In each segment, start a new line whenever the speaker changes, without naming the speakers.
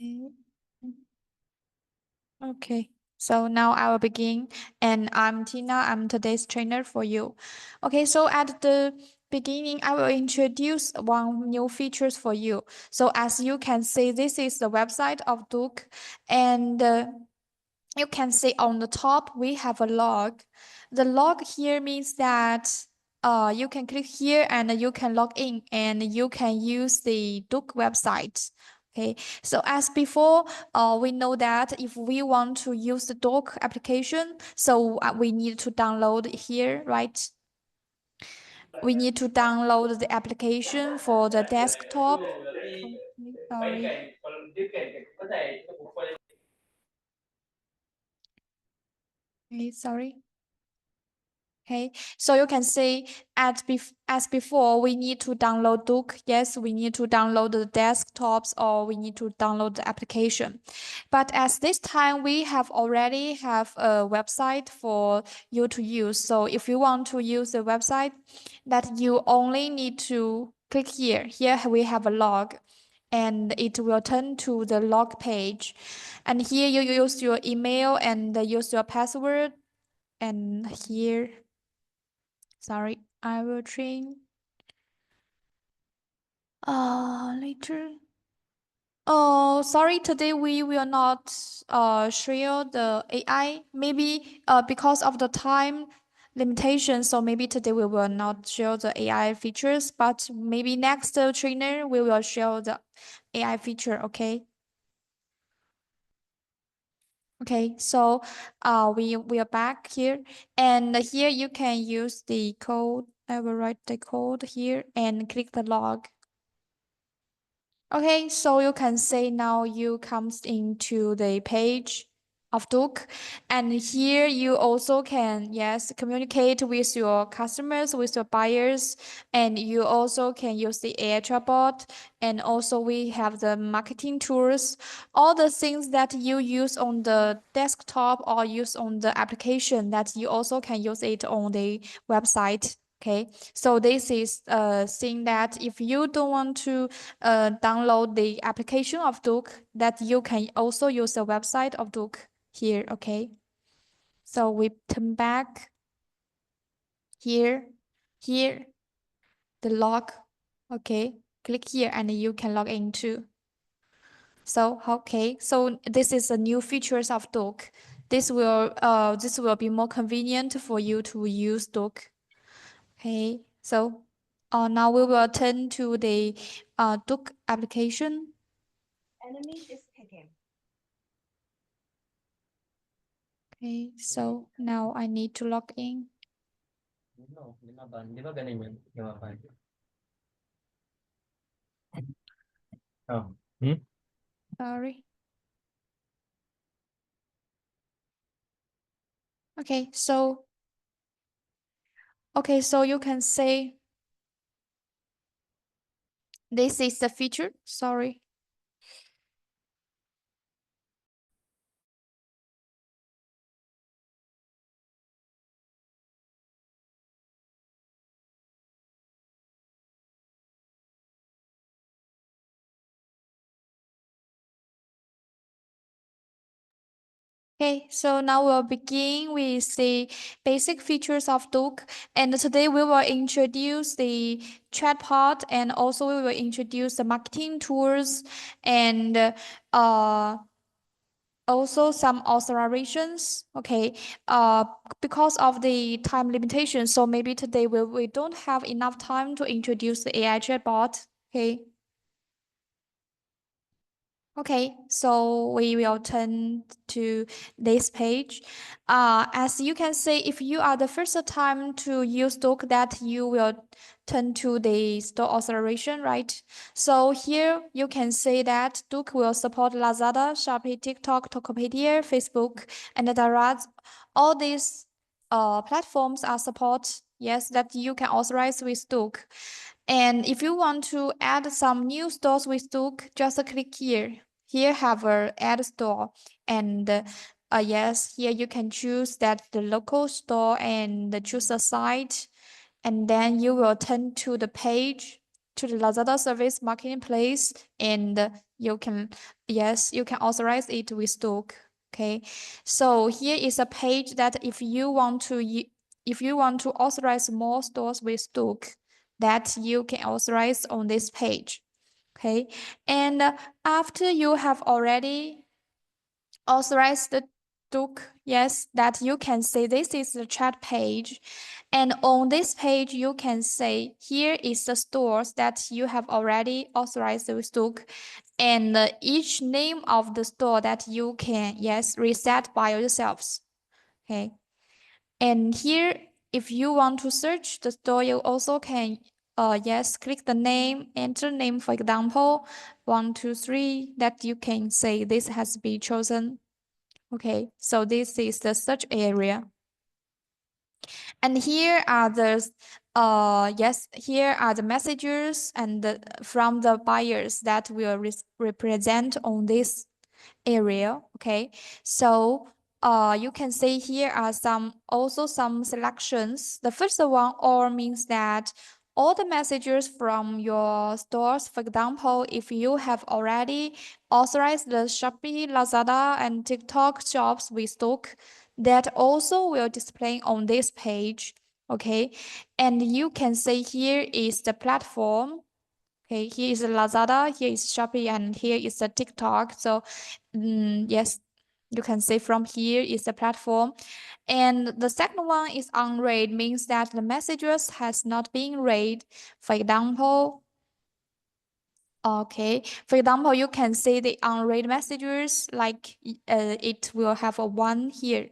Mm. Okay, so now I will begin, and I'm Tina. I'm today's trainer for you. Okay, so at the beginning, I will introduce one new features for you. So as you can see, this is the website of Duke, and you can see on the top we have a log. The log here means that you can click here and you can log in and you can use the Duke website. Okay, so as before, we know that if we want to use the Duke application, so we need to download here, right? We need to download the application for the desktop. Okay, sorry. Okay, sorry. Okay, so you can see as before, we need to download Duke. Yes, we need to download the desktops or we need to download the application. But as this time, we have already have a website for you to use. So if you want to use the website, that you only need to click here. Here we have a log and it will turn to the log page. And here you use your email and use your password. And here sorry, I will train later. Oh, sorry, today we will not share the AI. Maybe because of the time limitation, so maybe today we will not share the AI features, but maybe next trainer we will share the AI feature, okay? Okay, so we are back here, and here you can use the code. I will write the code here and click the log. Okay, so you can say now you comes into the page of Duke, and here you also can, yes, communicate with your customers, with your buyers, and you also can use the AI chatbot, and also we have the marketing tools, all the things that you use on the desktop or use on the application that you also can use it on the website. Okay, so this is a thing that if you don't want to download the application of Duke, that you can also use the website of Duke here, okay? So we turn back here, here, the log, okay? Click here and you can log in too. So, okay, so this is the new features of Duke. This will be more convenient for you to use Duke. Okay, so now we will turn to the Duke application. Okay, so now I need to log in.
No, limaban. Di ba ganun yun? Limaban. Oh. Hmm?
Sorry. Okay, so you can say this is the feature. Sorry. Okay, so now we'll begin with the basic features of Duke. And today we will introduce the chatbot and also we will introduce the marketing tools and also some authorizations. Okay, because of the time limitation, so maybe today we don't have enough time to introduce the AI chatbot. Okay. Okay, so we will turn to this page. As you can see, if you are the first time to use Duke, that you will turn to the store authorization, right? So here you can see that Duke will support Lazada, Shopee, TikTok, Tokopedia, Facebook, and Daraz. All these platforms are support, yes, that you can authorize with Duke. And if you want to add some new stores with Duke, just click here. Here have a add store and yes, here you can choose that the local store and choose a site and then you will turn to the page. to the Lazada service marketplace, and you can authorize it with Duoke. Okay, so here is a page that if you want to authorize more stores with Duoke, that you can authorize on this page. Okay, and after you have already authorized the Duoke, yes, that you can say this is the chat page. And on this page, you can say here is the stores that you have already authorized with Duoke, and each name of the store that you can, yes, reset by yourselves. Okay. And here, if you want to search the store, you also can, yes, click the name, enter name, for example, 123, that you can say this has been chosen. Okay, so this is the search area. And here are the here are the messages and from the buyers that will represent on this area. Okay, so you can see here are some selections. The first one, all, means that all the messages from your stores. For example, if you have already authorized the Shopee, Lazada, and TikTok shops with Duoke, that also will display on this page. Okay, and you can see here is the platform. Okay, here is Lazada, here is Shopee, and here is the TikTok. So, yes, you can see from here is the platform. And the second one is unread, means that the messages has not been read. For example, okay, for example, you can see the unread messages, like it will have a one here.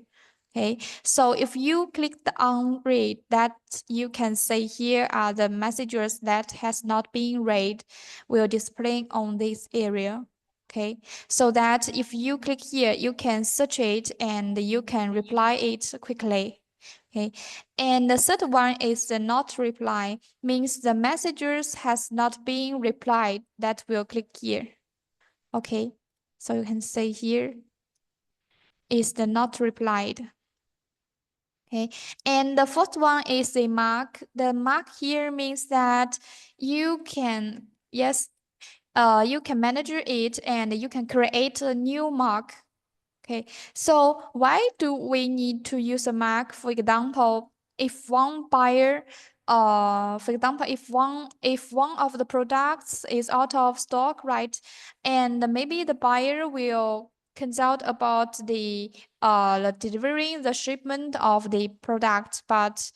Okay, so if you click the unread, that you can see here are the messages that has not been read will display on this area. Okay, so that if you click here, you can search it and you can reply it quickly. Okay, and the third one is the not reply, means the messages has not been replied, that will click here. Okay, so you can say here is the not replied. Okay, and the fourth one is a mark. The mark here means that you can, yes, you can manage it and you can create a new mark. Okay, so why do we need to use a mark? For example, if one buyer, for example, if one of the products is out of stock, right, and maybe the buyer will consult about the delivering the shipment of the product, but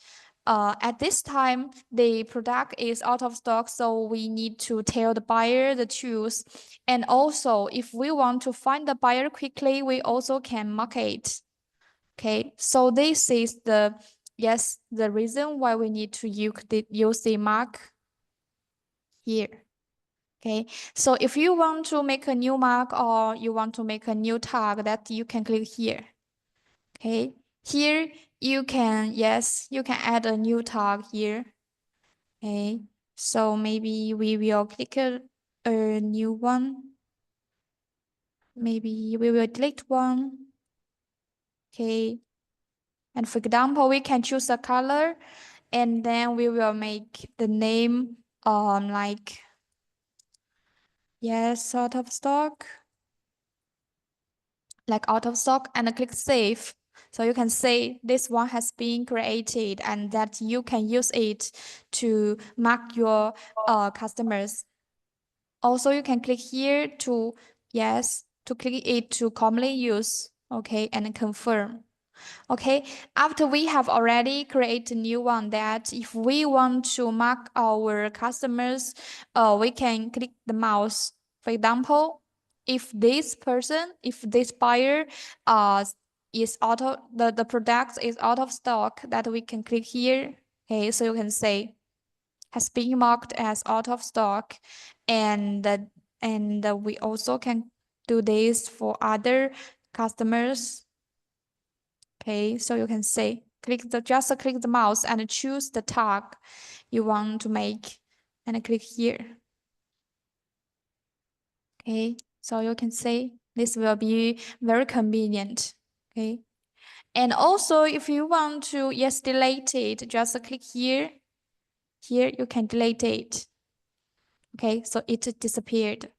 at this time, the product is out of stock, so we need to tell the buyer the truth. And also, if we want to find the buyer quickly, we also can mark it. Okay, so this is the reason why we need to use the mark here. Okay, so if you want to make a new mark or you want to make a new tag, that you can click here. Okay, here you can, yes, you can add a new tag here. Okay, so maybe we will click a new one. Maybe we will delete one. Okay, and for example, we can choose a color, and then we will make the name like, yes, out of stock, like out of stock, and click save. So you can say this one has been created and that you can use it to mark your customers. Also, you can click here to, yes, to click it to commonly use, okay, and confirm. Okay, after we have already created a new one, that if we want to mark our customers, we can click the mouse. For example, if this buyer is the product is out of stock, that we can click here. Okay, so you can say has been marked as out of stock, and we also can do this for other customers. Okay, so you can say just click the mouse and choose the tag you want to make and click here. Okay, so you can say this will be very convenient. Okay, and also if you want to, yes, delete it, just click here. Here you can delete it. Okay, so it disappeared.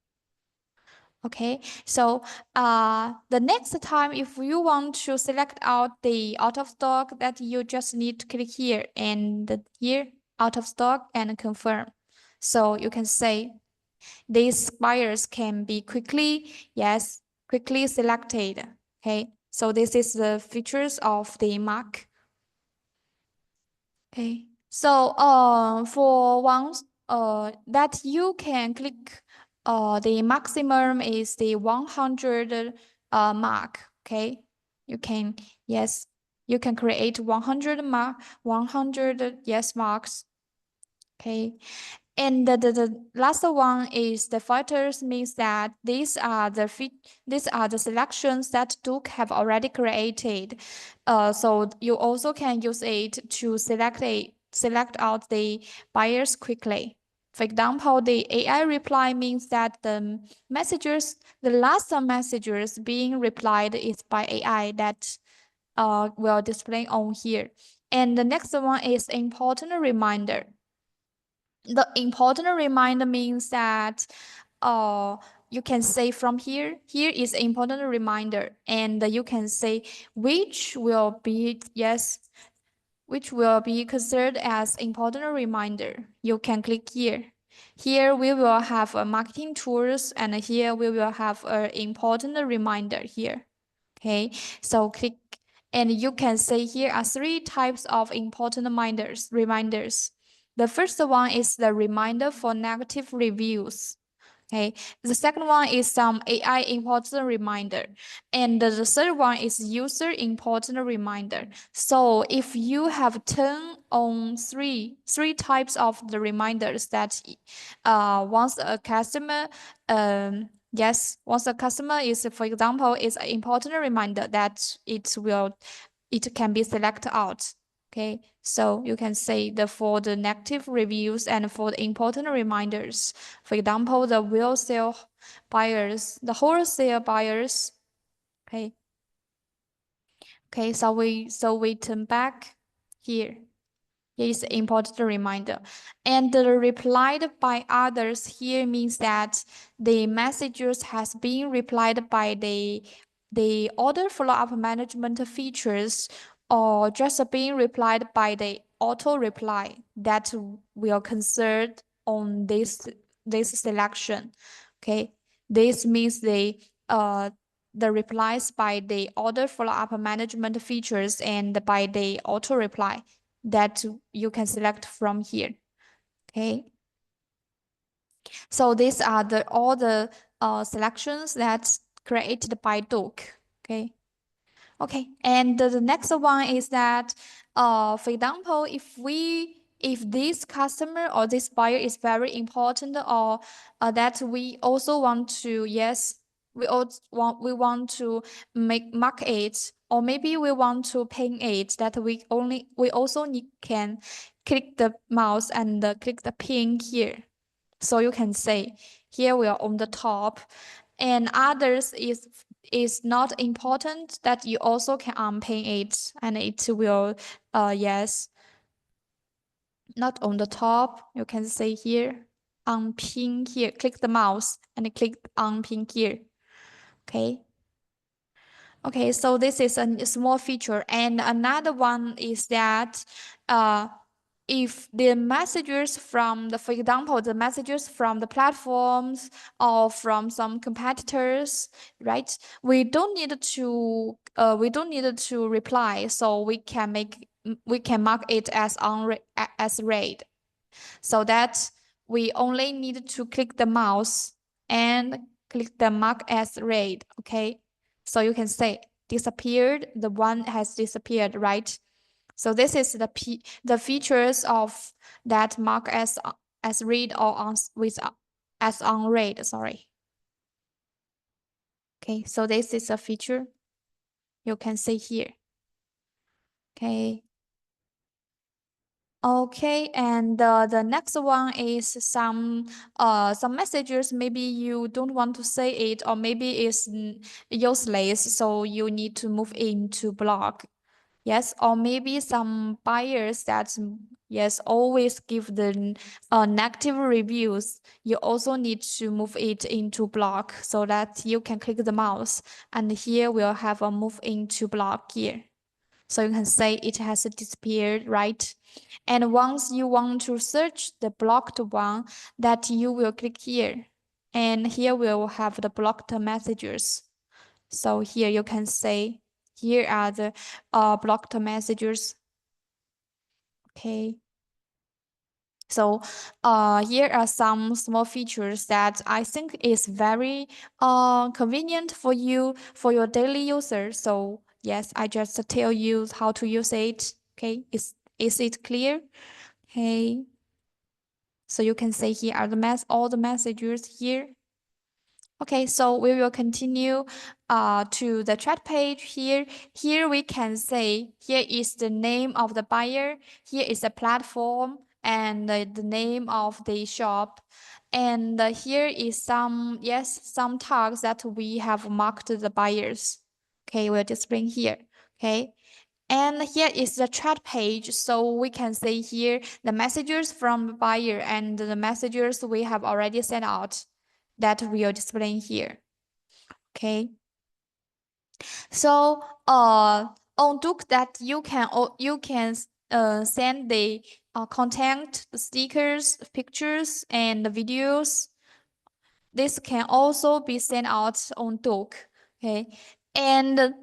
Okay, so the next time if you want to select out the out of stock, that you just need to click here and here out of stock and confirm. So you can say these buyers can be quickly, yes, quickly selected. Okay, so this is the features of the mark. Okay, so for once that you can click the maximum is the 100 mark. Okay, you can, yes, you can create 100 yes marks. Okay, and the last one is the filters, means that these are the selections that Duke have already created. So you also can use it to select out the buyers quickly. For example, the AI reply means that the last messages being replied is by AI that will display on here. And the next one is important reminder. The important reminder means that you can say from here is important reminder, and you can say which will be, yes, which will be considered as important reminder. You can click here. Here we will have a marketing tools, and here we will have an important reminder here. Okay, so click, and you can say here are three types of important reminders. The first one is the reminder for negative reviews. Okay, the second one is some AI important reminder, and the third one is user important reminder. So if you have turn on three types of the reminders that once a customer yes, once a customer is, for example, is an important reminder that it can be selected out. Okay, so you can say for the negative reviews and for the important reminders. For example, the wholesale buyers, the wholesale buyers. Okay. Okay, so we turn back here. Here is important reminder. And the replied by others here means that the messages has been replied by the order follow-up management features, or just being replied by the auto reply that will concern on this selection. Okay, this means the replies by the order follow-up management features and by the auto reply that you can select from here. Okay, so these are all the selections that's created by Duoke. Okay. Okay, and the next one is that, for example, if this customer or this buyer is very important, or that we also want to, yes, we want to mark it, or maybe we want to pin it, that we also can click the mouse and click the pin here. So you can say here we are on the top, and others is not important, that you also can unpin it, and it will yes, not on the top. You can say here unpin here, click the mouse and click unpin here. Okay. Okay, so this is a small feature, and another one is that if the messages from for example, the messages from the platforms or from some competitors, right? We don't need to reply, so we can mark it as as read, so that we only need to click the mouse and click the mark as read. Okay, so you can say disappeared, the one has disappeared, right? So this is the features of that mark as read or as unread. Sorry. Okay, so this is a feature you can see here. Okay. Okay, and the next one is some messages maybe you don't want to say it, or maybe it's useless, so you need to move into block. Yes, or maybe some buyers that yes always give the negative reviews. You also need to move it into block so that you can click the mouse, and here we'll have a move into block here. So you can say it has disappeared, right? And once you want to search the blocked one, that you will click here. And here we'll have the blocked messages. So here you can say, here are the blocked messages. Okay. So here are some small features that I think is very convenient for you, for your daily user. So yes, I just tell you how to use it. Okay, is it clear? Okay. So you can say here are all the messages here. Okay, so we will continue to the chat page here. Here we can say, here is the name of the buyer, here is the platform, and the name of the shop. And here is some, yes, some tags that we have marked the buyers. Okay, we'll display here. Okay. And here is the chat page. So we can see here the messages from the buyer and the messages we have already sent out that we are displaying here. Okay. So on Duke that you can send the content, the stickers, pictures, and the videos. This can also be sent out on Duoke. Okay, and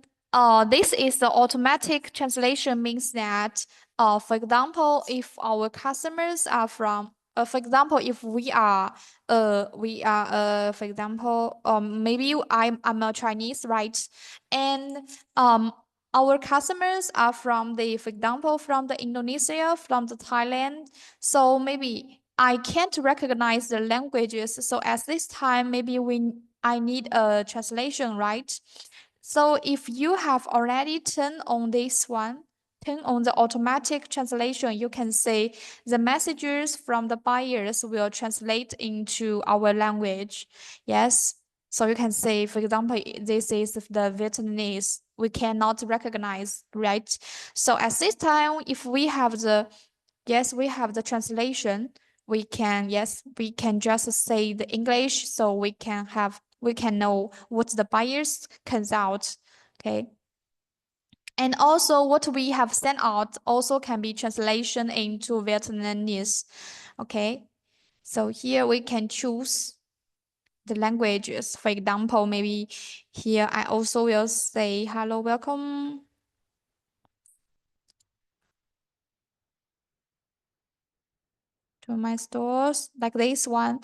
this is the automatic translation means that for example, if our customers are from for example, if for example, maybe I'm a Chinese, right? And our customers are from the, for example, from the Indonesia, from the Thailand. So maybe I can't recognize the languages. So at this time, maybe I need a translation, right? So if you have already turned on this one, turn on the automatic translation, you can say the messages from the buyers will translate into our language. Yes. So you can say, for example, this is the Vietnamese. We cannot recognize, right? So at this time, if we have the, yes, we have the translation, we can, yes, we can just say the English so we can know what the buyers comes out. Okay. And also what we have sent out also can be translation into Vietnamese. Okay. So here we can choose the languages. For example, maybe here I also will say hello, welcome to my stores, like this one.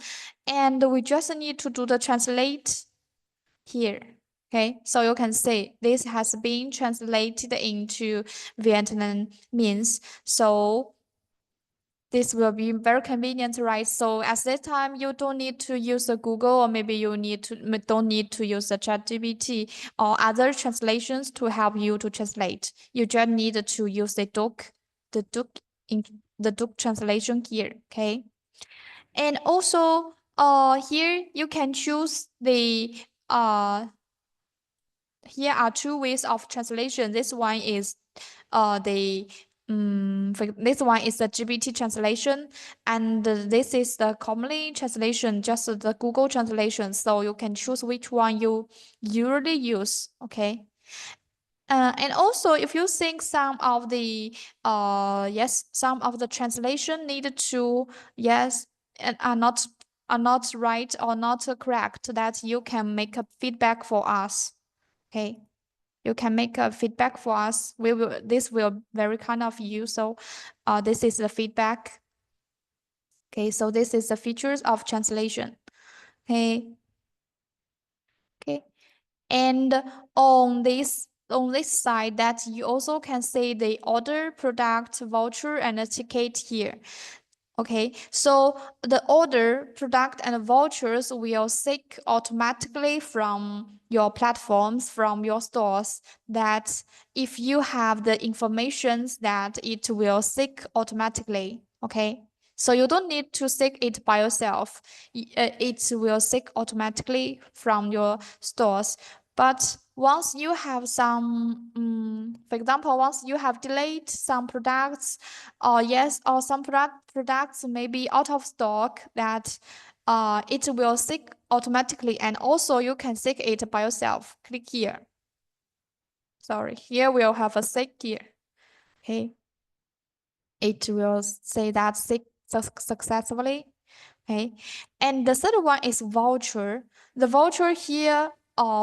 And we just need to do the translate here. Okay, so you can see this has been translated into Vietnamese. So this will be very convenient, right? So at this time, you don't need to use the Google, or maybe you don't need to use the ChatGPT or other translations to help you to translate. You just need to use the Duke in the Duke translation here. Okay, and also here you can choose the here are two ways of translation. This one is this one is the GPT translation, and this is the commonly translation, just the Google translation. So you can choose which one you usually use. Okay. And also, if you think some of the some of the translation needed to yes and are not right or not correct, that you can make a feedback for us. Okay, you can make a feedback for us. This will very kind of you. So this is the feedback. Okay, so this is the features of translation. Okay. Okay. And on this side, that you also can see the order, product, voucher, and a ticket here. Okay, so the order, product, and vouchers will sync automatically from your platforms, from your stores. That if you have the informations, that it will sync automatically. Okay, so you don't need to sync it by yourself. It will sync automatically from your stores. But once you have some For example, once you have delayed some products, or yes, or some products may be out of stock, that it will seek automatically, and also you can seek it by yourself. Click here. Sorry, here we'll have a seek here. Okay, it will say that seek successfully. Okay, and the third one is voucher. The voucher here,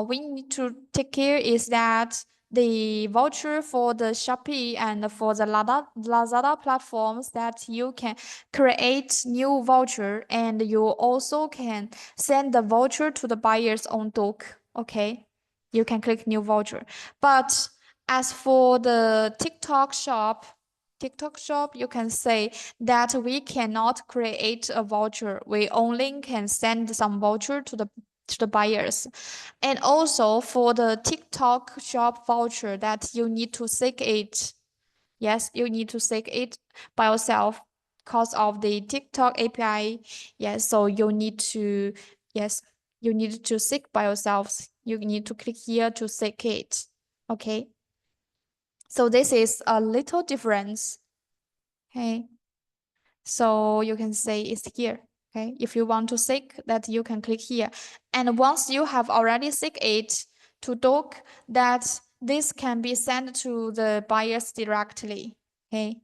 we need to take care is that the voucher for the Shopee and for the Lazada platforms, that you can create new voucher, and you also can send the voucher to the buyers on Duoke. Okay, you can click new voucher. But as for the TikTok shop, you can say that we cannot create a voucher. We only can send some voucher to the buyers. And also for the TikTok shop voucher, that you need to seek it. Yes, you need to seek it by yourself because of the TikTok API. Yes, so you need to, yes, you need to seek by yourselves. You need to click here to seek it. Okay. So this is a little difference. Okay. So you can say it's here. Okay. If you want to seek that, you can click here. And once you have already seek it to Duoke, that this can be sent to the buyers directly. Okay.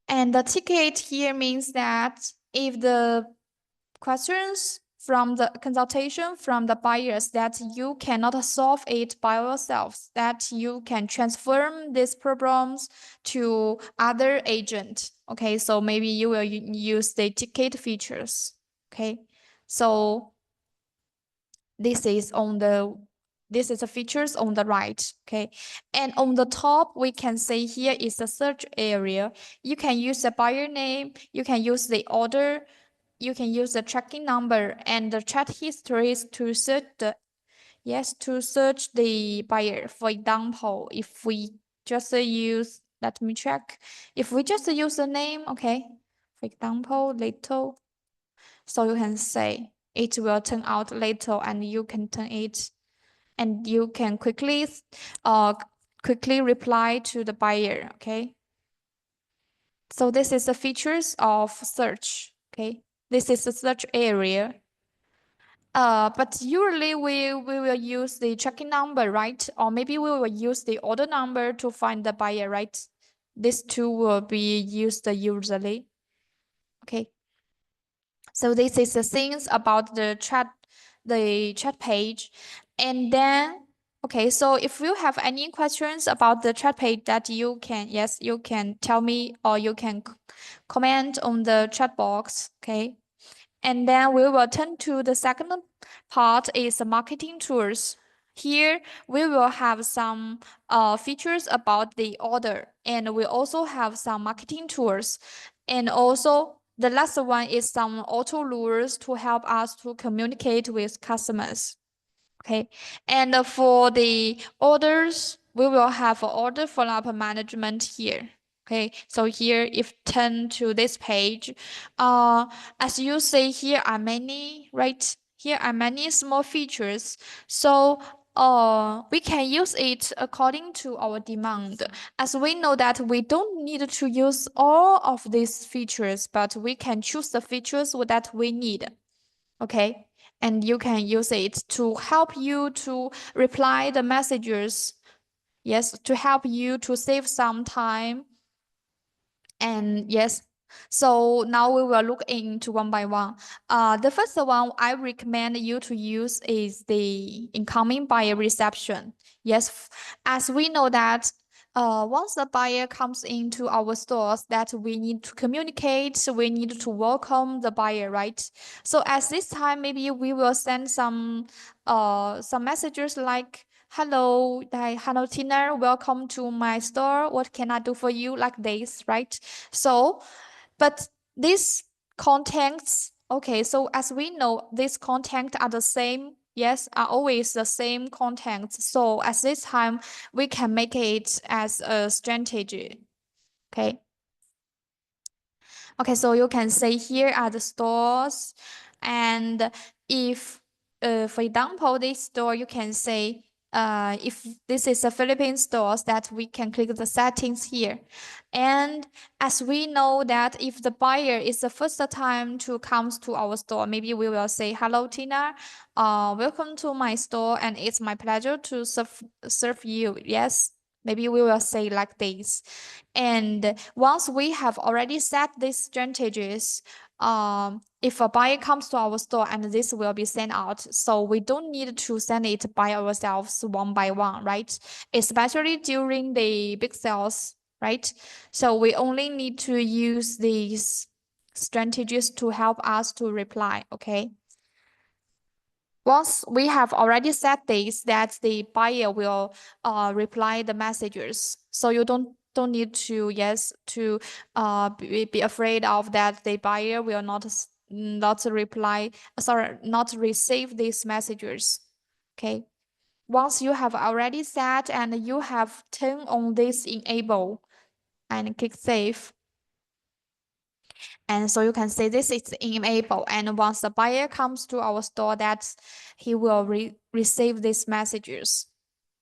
And the ticket here means that if the questions from the consultation from the buyers that you cannot solve it by yourselves, that you can transfer these problems to other agent. Okay, so maybe you will use the ticket features. Okay, so this is the features on the right. Okay, and on the top we can say here is the search area. You can use the buyer name, you can use the order, you can use the tracking number and the chat histories to search the buyer. For example, if we just use, let me check. If we just use the name, okay. For example, little. So you can say it will turn out little, and you can turn it, and you can quickly reply to the buyer. Okay. So this is the features of search. Okay. This is the search area. But usually we will use the tracking number, right? Or maybe we will use the order number to find the buyer, right? These two will be used usually. Okay. So this is the things about the chat page. And then, okay, so if you have any questions about the chat page, that you can, yes, you can tell me, or you can comment on the chat box. Okay. And then we will turn to the second part is the marketing tools. Here we will have some features about the order, and we also have some marketing tools. And also the last one is some auto lures to help us to communicate with customers. Okay, and for the orders, we will have order follow-up management here. Okay, so here if turn to this page, as you see here are many, right? Here are many small features. So we can use it according to our demand. As we know that we don't need to use all of these features, but we can choose the features that we need. Okay, and you can use it to help you to reply the messages. Yes, to help you to save some time. And yes, so now we will look into one by one. The first one I recommend you to use is the incoming buyer reception. Yes, as we know that once the buyer comes into our stores, that we need to communicate, we need to welcome the buyer, right? So at this time, maybe we will send some messages like, hello, hello Tina, welcome to my store. What can I do for you? Like this, right? So, but these contents, okay, so as we know, these contents are the same, yes, are always the same contents. So at this time, we can make it as a strategy. Okay. Okay, so you can say here are the stores, and if, for example, this store, you can say if this is a Philippine stores, that we can click the settings here. And as we know that if the buyer is the first time to comes to our store, maybe we will say, hello, Tina, welcome to my store, and it's my pleasure to serve you. Yes, maybe we will say like this. And once we have already set these strategies, if a buyer comes to our store, and this will be sent out, so we don't need to send it by ourselves one by one, right? Especially during the big sales, right? So we only need to use these strategies to help us to reply, okay? Once we have already set this, that the buyer will reply the messages. So you don't need to be afraid of that the buyer will not reply, sorry, not receive these messages. Okay. Once you have already set and you have turned on this enable and click save. And so you can say this is enabled. And once the buyer comes to our store, that he will receive these messages.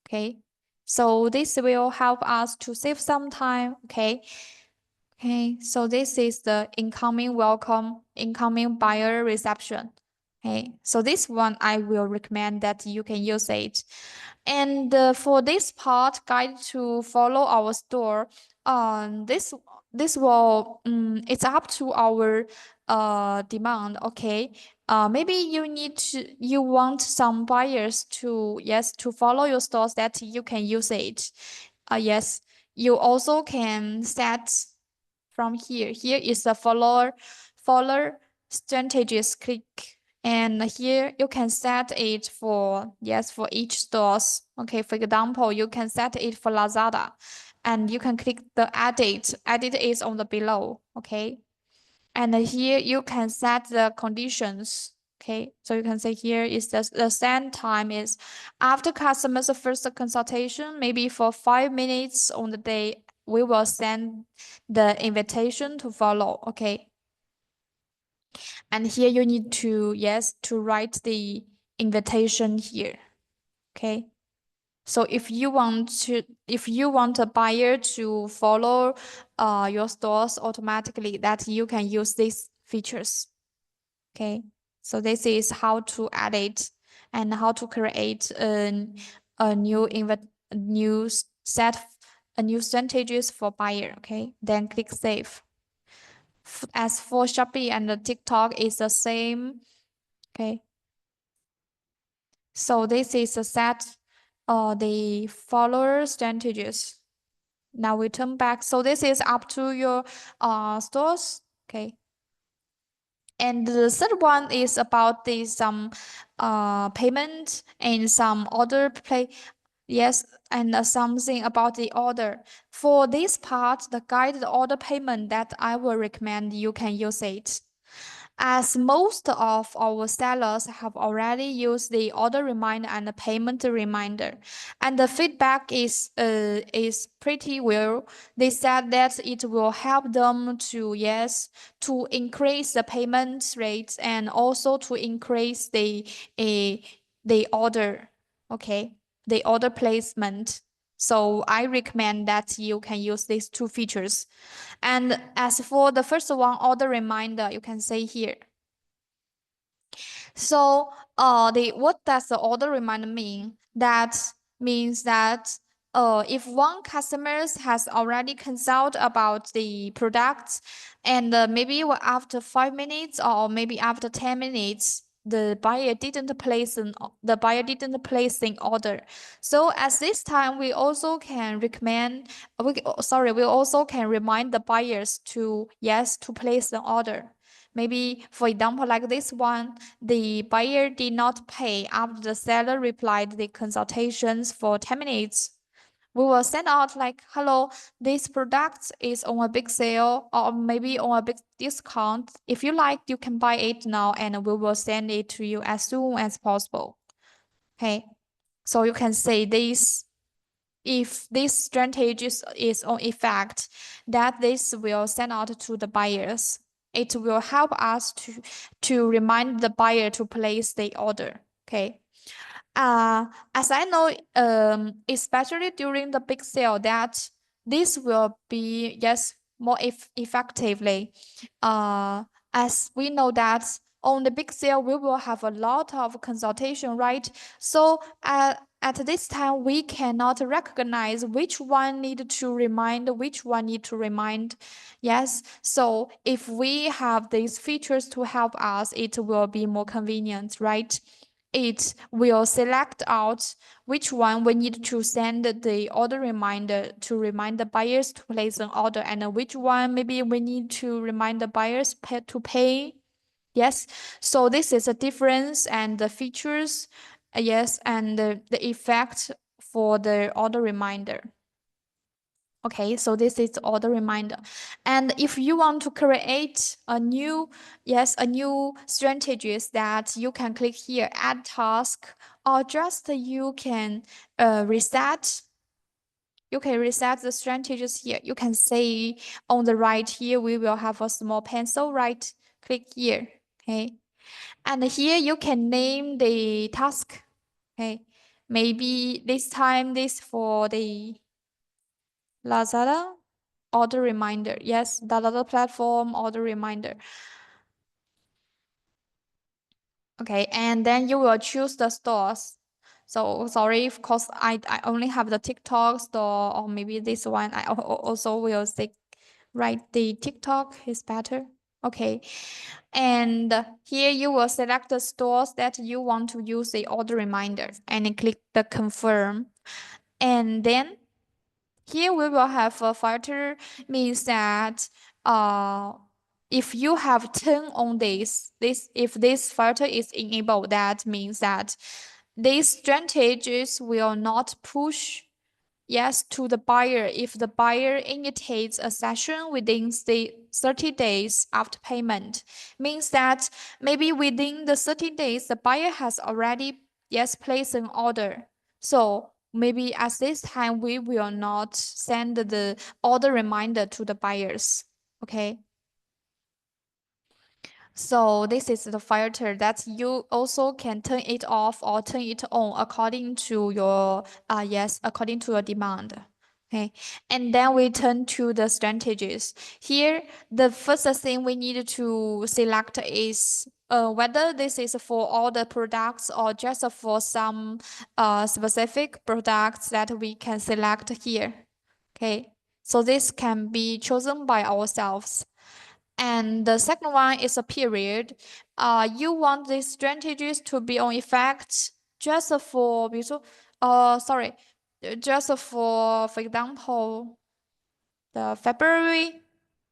Okay. So this will help us to save some time. Okay. Okay. So this is the incoming welcome, incoming buyer reception. Okay. So this one, I will recommend that you can use it. And for this part, guide to follow our store, this will it's up to our demand. Okay, maybe you want some buyers to to follow your stores, that you can use it. Yes, you also can set from here. Here is the follower strategies click. And here you can set it for, for each stores. Okay, for example, you can set it for Lazada, and you can click the edit. Edit is on the below. Okay. And here you can set the conditions. Okay, so you can say here is the send time is after customer's first consultation, maybe for 5 minutes on the day, we will send the invitation to follow. Okay. And here you need to, to write the invitation here. Okay. So if you want a buyer to follow your stores automatically, that you can use these features. Okay. So this is how to edit and how to create a new set, a new strategies for buyer. Okay. Then click save. As for Shopee and the TikTok is the same. Okay. So this is a set the follower strategies. Now we turn back. So this is up to your stores. Okay. And the third one is about the some payment and some order play. Yes, and something about the order. For this part, the guided order payment, that I will recommend you can use it, as most of our sellers have already used the order reminder and the payment reminder, and the feedback is pretty well. They said that it will help them to increase the payment rates, and also to increase the order, okay, the order placement. So I recommend that you can use these two features. And as for the first one, order reminder, you can say here. So, what does the order reminder mean? That means that if one customer has already consulted about the products, and maybe after 5 minutes or maybe after 10 minutes, the buyer didn't place an order. So at this time, we also can we also can remind the buyers to place the order. Maybe, for example, like this one, the buyer did not pay after the seller replied the consultations for 10 minutes. We will send out like, hello, this product is on a big sale or maybe on a big discount. If you like, you can buy it now, and we will send it to you as soon as possible. Okay. So you can say this, if this strategy is on effect, that this will send out to the buyers. It will help us to remind the buyer to place the order. Okay. As I know, especially during the big sale, that this will be, yes, more effectively. Uh, as we know that on the big sale, we will have a lot of consultation, right? So at this time, we cannot recognize which one need to remind, which one need to remind. Yes. So if we have these features to help us, it will be more convenient, right? It will select out which one we need to send the order reminder to remind the buyers to place an order, and which one maybe we need to remind the buyers to pay. Yes, so this is a difference and the features, yes, and the effect for the order reminder. Okay, so this is all the reminder. And if you want to create a new, yes, a new strategies that you can click here, add task, or just you can reset. You can reset the strategies here. You can say on the right here, we will have a small pencil, right? Click here, okay? And here you can name the task, okay? Maybe this time this for the Lazada order reminder. Yes, the Lazada platform order reminder. Okay, and then you will choose the stores. So sorry, of course, I only have the TikTok store, or maybe this one. I also will say, right, the TikTok is better. Okay, and here you will select the stores that you want to use the order reminder, and then click the confirm. And then here we will have a filter, means that uh if you have 10 on this if this filter is enabled, that means that these strategies will not push yes to the buyer if the buyer initiates a session within the 30 days after payment. Means that maybe within the 30 days the buyer has already yes placed an order. So maybe at this time we will not send the order reminder to the buyers. Okay. So this is the filter that you also can turn it off or turn it on according to your yes, according to your demand. Okay, and then we turn to the strategies. Here, the first thing we need to select is whether this is for all the products or just for some specific products that we can select here. Okay, so this can be chosen by ourselves. And the second one is a period. You want these strategies to be on effect just for, 比如说, sorry, just for example, the February.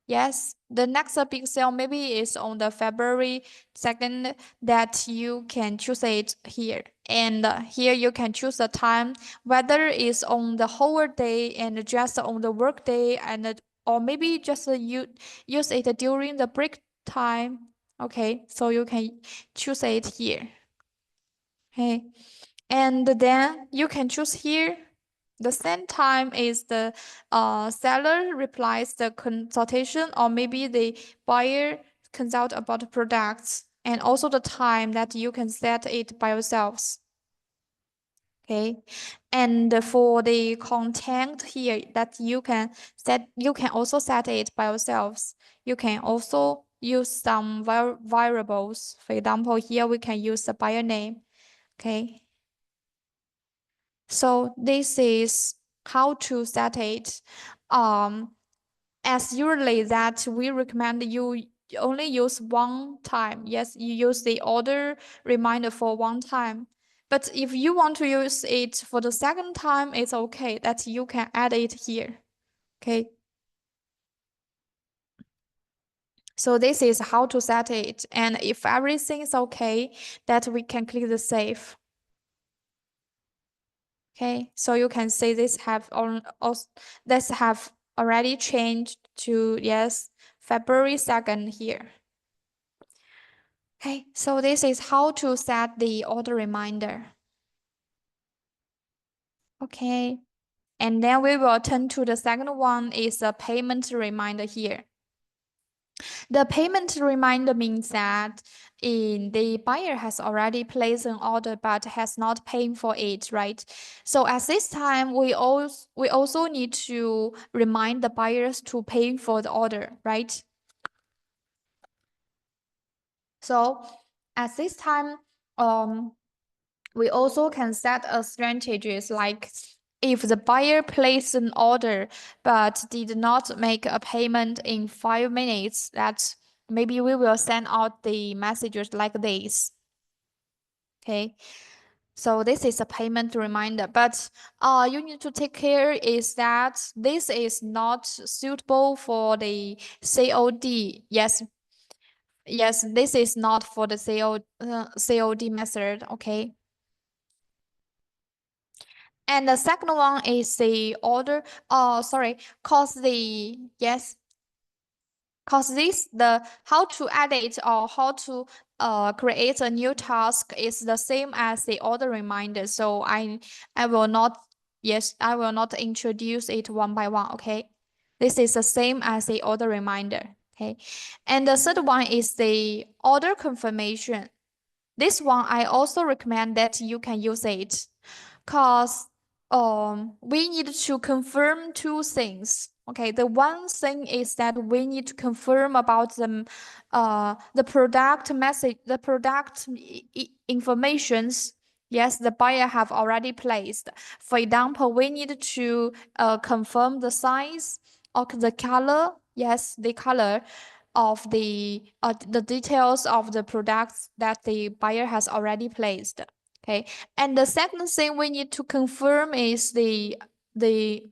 Yes, the next big sale maybe is on the February 2nd that you can choose it here. And here you can choose the time, whether it's on the whole day and just on the work day, and or maybe just you use it during the break time. Okay, so you can choose it here. Okay, and then you can choose here. The same time is the seller replies the consultation, or maybe the buyer consult about the products, and also the time that you can set it by yourselves. Okay, and for the content here that you can set, you can also set it by yourselves. You can also use some variables. For example, here we can use the buyer name. Okay. So this is how to set it. As usually that we recommend you only use one time. Yes, you use the order reminder for one time. But if you want to use it for the second time, it's okay that you can add it here. Okay. So this is how to set it. And if everything is okay, that we can click the save. Okay, so you can see this have also this have already changed to yes, February 2nd here. Okay, so this is how to set the order reminder. Okay, and then we will turn to the second one is a payment reminder here. The payment reminder means that the buyer has already placed an order but has not paid for it, right? So at this time, we also need to remind the buyers to pay for the order, right? So at this time, we also can set a strategies like if the buyer placed an order but did not make a payment in 5 minutes, that maybe we will send out the messages like this. Okay. So this is a payment reminder, but you need to take care is that this is not suitable for the COD. Yes, this is not for the COD method. Okay. And the second one is the order. Oh, sorry, cause this the how to edit or how to create a new task is the same as the order reminder. So I will not I will not introduce it one by one. Okay, this is the same as the order reminder. Okay, and the third one is the order confirmation. This one I also recommend that you can use it because we need to confirm two things. Okay, the one thing is that we need to confirm about the product message, the product informations. Yes, the buyer have already placed. For example, we need to confirm the size or the color. Yes, the color of the details of the products that the buyer has already placed. Okay, and the second thing we need to confirm is the the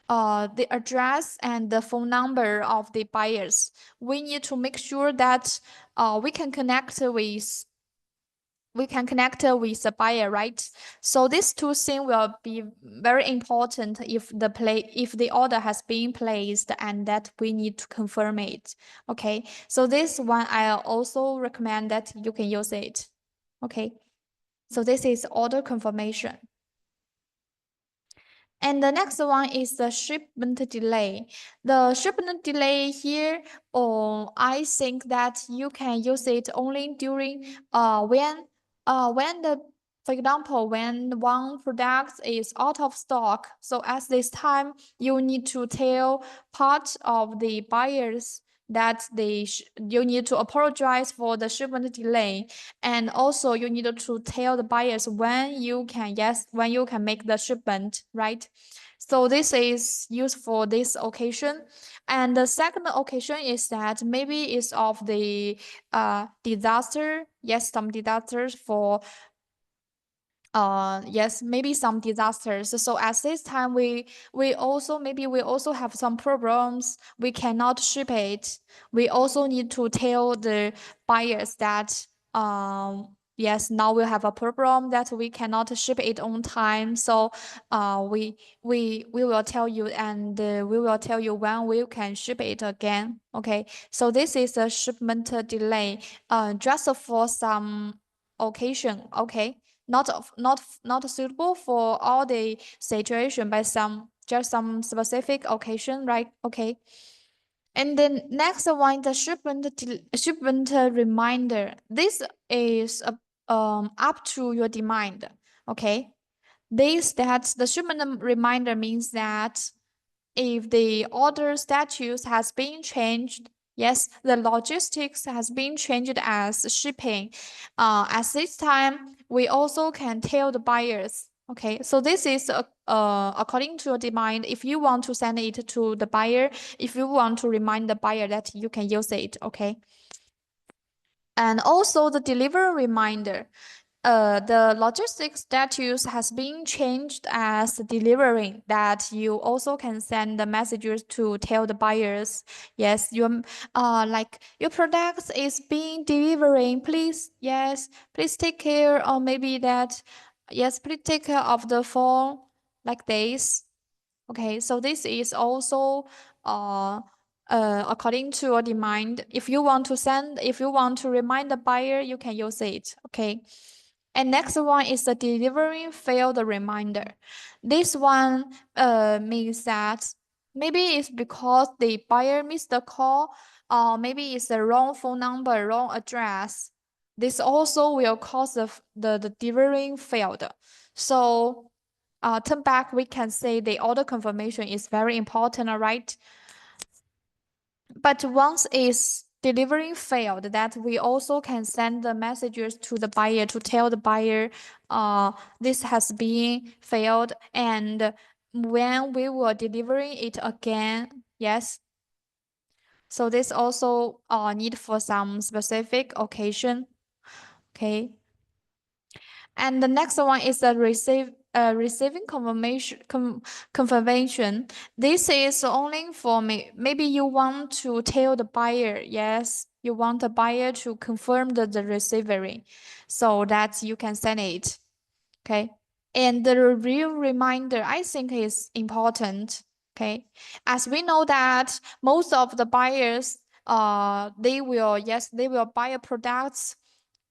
address and the phone number of the buyers. We need to make sure that we can connect with the buyer, right? So these two things will be very important if the order has been placed and that we need to confirm it. Okay, so this one I also recommend that you can use it. Okay, so this is order confirmation. And the next one is the shipment delay. The shipment delay here, I think that you can use it only during when the for example, when one product is out of stock, so at this time you need to tell part of the buyers that you need to apologize for the shipment delay, and also you need to tell the buyers when you can make the shipment, right? So this is used for this occasion. And the second occasion is that maybe it's of the disaster. Yes, some disasters for yes, maybe some disasters. So at this time we also have some problems, we cannot ship it. We also need to tell the buyers that yes, now we have a problem that we cannot ship it on time. So we will tell you, and we will tell you when we can ship it again. Okay, so this is a shipment delay just for some occasion. Okay, not suitable for all the situation, but some specific occasion, right? Okay. And then next one, the shipment reminder. This is up to your demand. Okay. This that the shipment reminder means that if the order status has been changed, yes, the logistics has been changed as shipping. At this time, we also can tell the buyers. Okay, so this is according to your demand. If you want to send it to the buyer, if you want to remind the buyer that you can use it, okay. And also the delivery reminder. The logistics status has been changed as delivering, that you also can send the messages to tell the buyers, yes, like your products is being delivering, please, yes, please take care, or maybe that, yes, please take care of the phone, like this. Okay, so this is also uh according to your demand. If you want to remind the buyer, you can use it. Okay. And next one is the delivery failed reminder. This one means that Maybe it's because the buyer missed the call, or maybe it's the wrong phone number, wrong address. This also will cause the delivering failed. So turn back, we can say the order confirmation is very important, all right? But once is delivering failed, that we also can send the messages to the buyer to tell the buyer, this has been failed, and when we will delivering it again, yes. So this also need for some specific occasion, okay. And the next one is the receiving confirmation. This is only for me. Maybe you want to tell the buyer, yes, you want the buyer to confirm the receiving, so that you can send it. Okay. And the review reminder, I think is important. Okay. As we know that most of the buyers, they will, yes, they will buy products.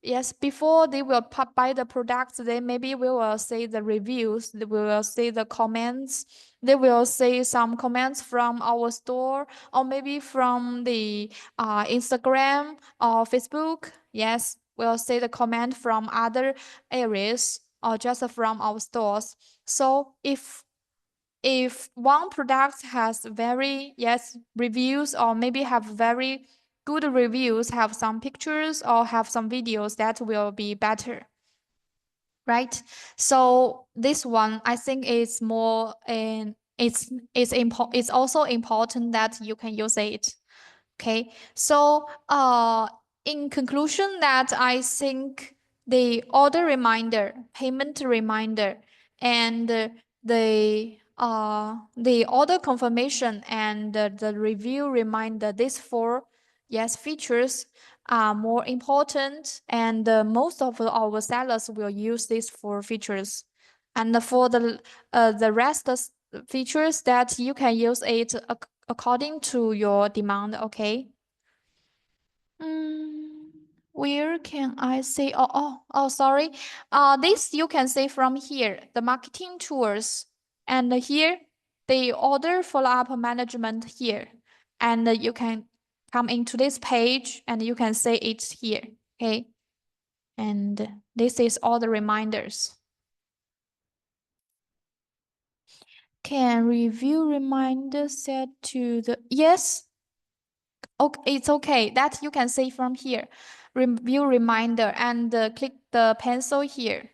Yes, before they will buy the products, they maybe we will see the reviews, we will see the comments, they will see some comments from our store, or maybe from the Instagram or Facebook. Yes, we'll see the comment from other areas or just from our stores. So if one product has very, yes, reviews, or maybe have very good reviews, have some pictures or have some videos, that will be better, right? So this one I think is more, and it's also important that you can use it. Okay, so in conclusion, that I think the order reminder, payment reminder, and the order confirmation and the review reminder, these four, yes, features are more important, and most of our sellers will use these four features. And for the rest of features, that you can use it according to your demand, okay? Mm, where can I say? Sorry. This you can say from here, the marketing tools, and here the order follow-up management here, and you can come into this page and you can say it's here, okay? And this is all the reminders. Can review reminder set to the, yes. Okay, it's okay. That you can see from here. Review reminder, and click the pencil here.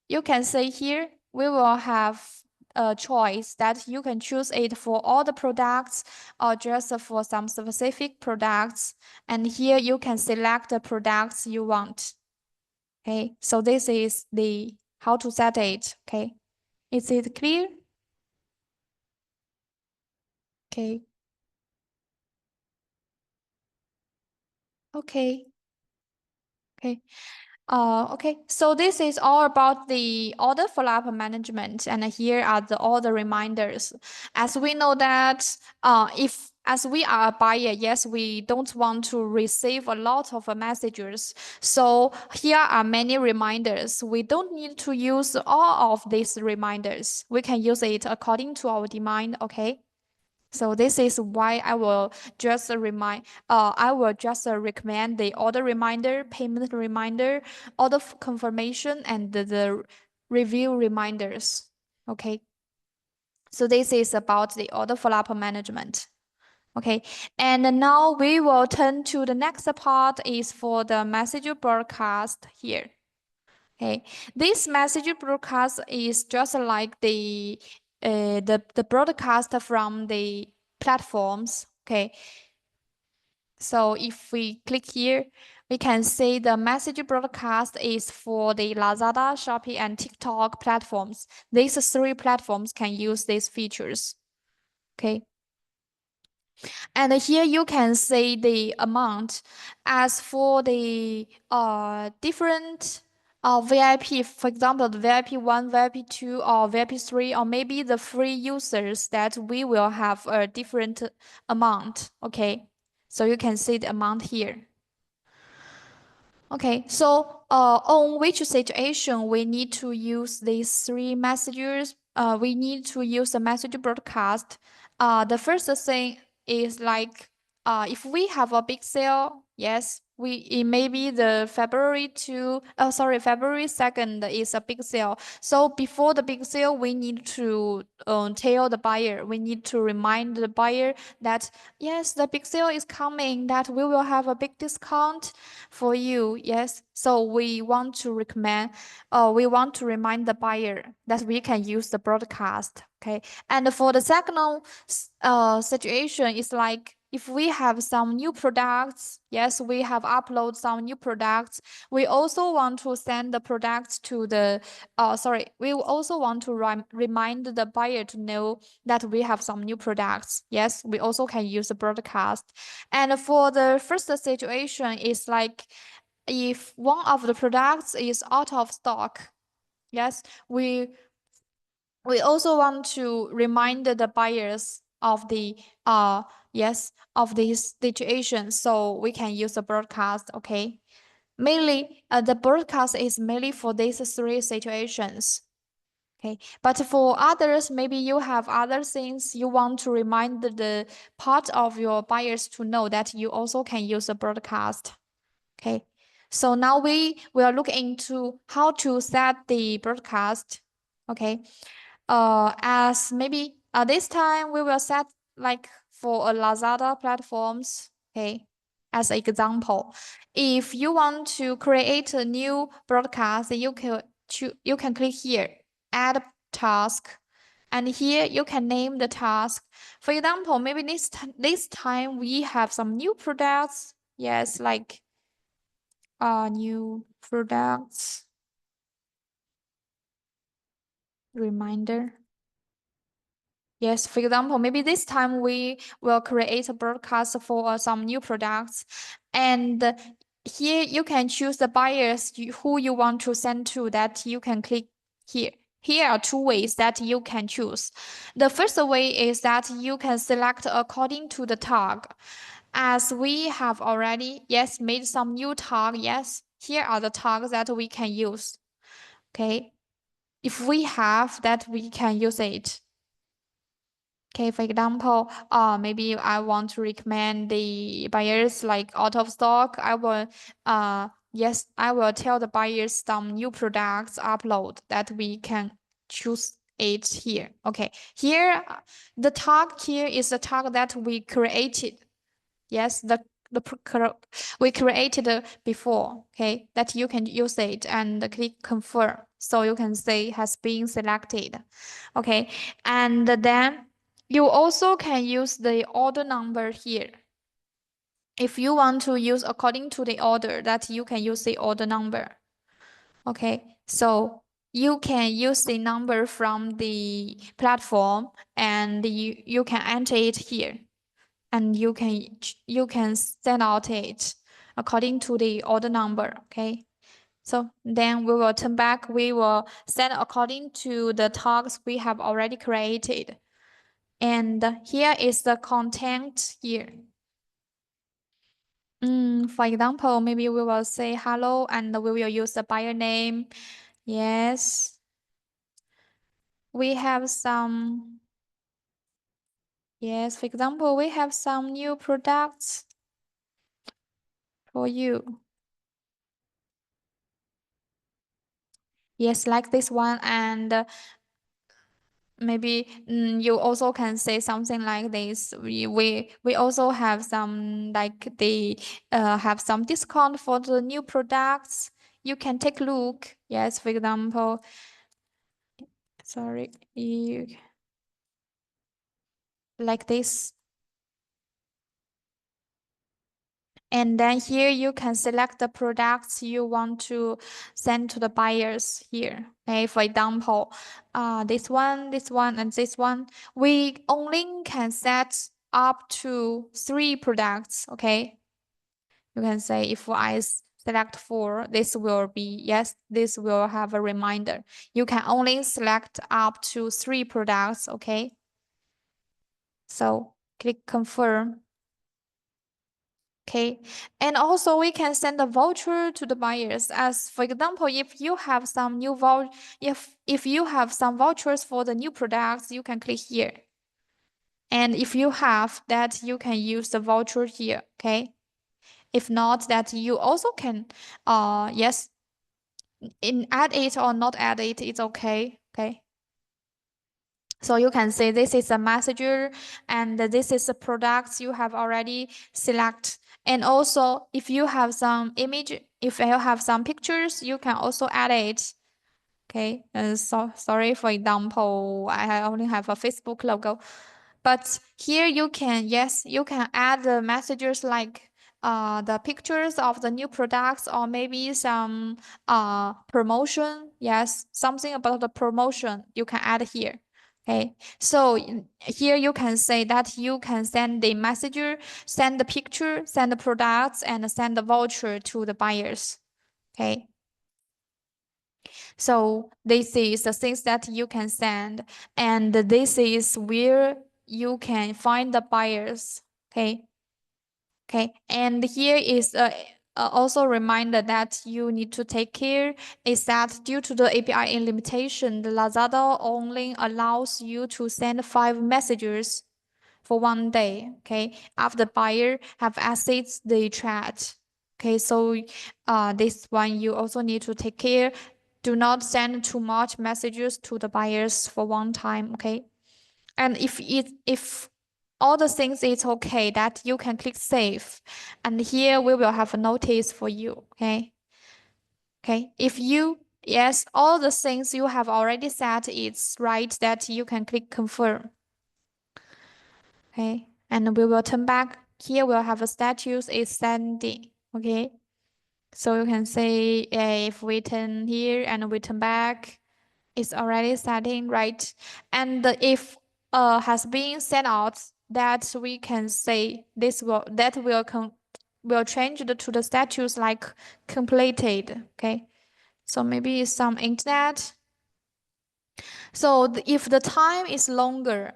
You can see here, we will have a choice that you can choose it for all the products or just for some specific products. And here you can select the products you want. Okay, so this is the how to set it. Okay, is it clear? Okay. Okay. Okay. Okay, so this is all about the order follow-up management, and here are all the reminders. As we know that, if as we are a buyer, yes, we don't want to receive a lot of messages. So here are many reminders. We don't need to use all of these reminders. We can use it according to our demand. Okay. So this is why I will just recommend the order reminder, payment reminder, order confirmation, and the review reminders. Okay. So this is about the order follow-up management. Okay. And now we will turn to the next part is for the message broadcast here. Okay, this message broadcast is just like the broadcast from the platforms. Okay, so if we click here, we can see the message broadcast is for the Lazada, Shopee, and TikTok platforms. These three platforms can use these features. Okay. And here you can see the amount. As for the different VIP, for example, the VIP 1, VIP 2, or VIP 3, or maybe the free users, that we will have a different amount. Okay, so you can see the amount here. Okay, so on which situation we need to use these three messages we need to use a message broadcast. The first thing is like, if we have a big sale, yes, it may be the February 2nd is a big sale. So before the big sale, we need to tell the buyer, we need to remind the buyer that yes, the big sale is coming, that we will have a big discount for you. Yes, so we want to remind the buyer that we can use the broadcast. Okay, and for the second situation is like, if we have some new products, yes, we have uploaded some new products. We also want to send the products to the, we also want to remind the buyer to know that we have some new products. Yes, we also can use the broadcast. And for the first situation is like, if one of the products is out of stock, yes, we also want to remind the buyers of the of this situation, so we can use the broadcast. Okay, mainly the broadcast is mainly for these three situations. Okay, but for others, maybe you have other things you want to remind the part of your buyers to know, that you also can use a broadcast. Okay, so now we will look into how to set the broadcast. Okay, as maybe this time we will set like for a Lazada platforms. Okay, as an example, if you want to create a new broadcast, you can click here, add task, and here you can name the task. For example, maybe this time we have some new products. Yes, like new products reminder. Yes, for example, maybe this time we will create a broadcast for some new products. And here you can choose the buyers who you want to send to, that you can click here. Here are two ways that you can choose. The first way is that you can select according to the tag. As we have already, yes, made some new tag, yes, here are the tags that we can use. Okay, if we have that, we can use it. Okay, for example, maybe I want to recommend the buyers like out of stock. I will tell the buyers some new products upload, that we can choose it here. Okay, here, the tag here is the tag that we created. Yes, we created before. Okay, that you can use it and click confirm. So you can say has been selected. Okay, and then you also can use the order number here. If you want to use according to the order, that you can use the order number. Okay, so you can use the number from the platform, and you can enter it here, and you can send out it according to the order number. Okay, so then we will turn back. We will send according to the tags we have already created. And here is the content here. For example, maybe we will say hello, and we will use the buyer name. Yes. We have some, yes, for example, we have some new products for you. Yes, like this one. And maybe you also can say something like this. We also have some, like they have some discount for the new products. You can take a look. Yes, for example, sorry, like this. And then here you can select the products you want to send to the buyers here. Okay, for example, this one, and this one. We only can set up to 3 products. Okay, you can say if I select 4, this will be, yes, this will have a reminder. You can only select up to 3 products. Okay, so click confirm. Okay, and also we can send a voucher to the buyers. As for example, if you have some new if you have some vouchers for the new products, you can click here. And if you have that, you can use the voucher here. Okay. If not, that you also can, yes, add it or not add it, it's okay. Okay. So you can say this is a messenger and this is the products you have already select. And also if you have some image, if you have some pictures, you can also add it. Okay, so sorry, for example, I only have a Facebook logo. But here you can, yes, you can add the messages like the pictures of the new products or maybe some promotion. Yes, something about the promotion you can add here. Okay, so here you can say that you can send the messenger, send the picture, send the products, and send the voucher to the buyers. Okay. So this is the things that you can send, and this is where you can find the buyers. Okay. Okay. And here is also a reminder that you need to take care is that due to the API limitation, the Lazada only allows you to send 5 messages for one day. Okay. After the buyer have accessed the chat. Okay. So this one you also need to take care. Do not send too much messages to the buyers for one time. Okay. And if all the things is okay, that you can click save. And here we will have a notice for you. Okay. Okay. If you, yes, all the things you have already set, it's right that you can click confirm. Okay. And we will turn back. Here we'll have a status is sending. Okay. So you can say if we turn here and we turn back, it's already setting, right? And if has been sent out, that we can say this will change to the status like completed. Okay. So maybe some internet. So if the time is longer,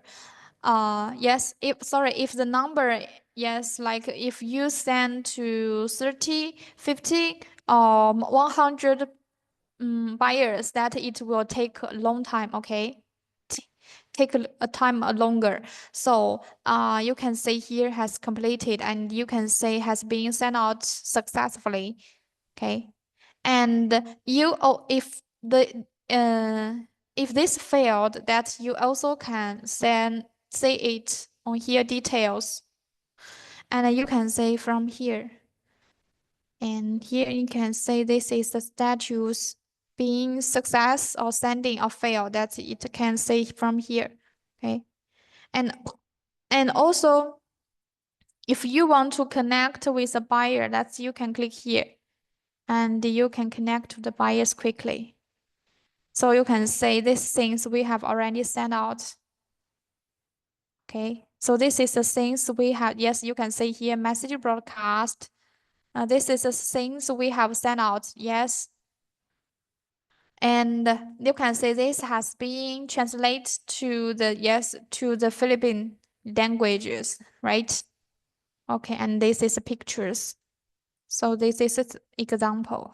yes, if the number, yes, like if you send to 30, 50, 100 buyers, that it will take a long time. Okay. Take a time longer. So you can say here has completed and you can say has been sent out successfully. Okay. And you, oh, if this failed, that you also can say it on here details, and you can say from here. And here you can say this is the status being success or sending or fail. That it can say from here. Okay. And and also if you want to connect with a buyer, that's you can click here and you can connect to the buyers quickly. So you can say these things we have already sent out. Okay. So this is the things we have. Yes, you can say here message broadcast. This is the things we have sent out. Yes. And you can say this has been translated to the, yes, to the Philippine languages, right? Okay. And this is the pictures. So this is an example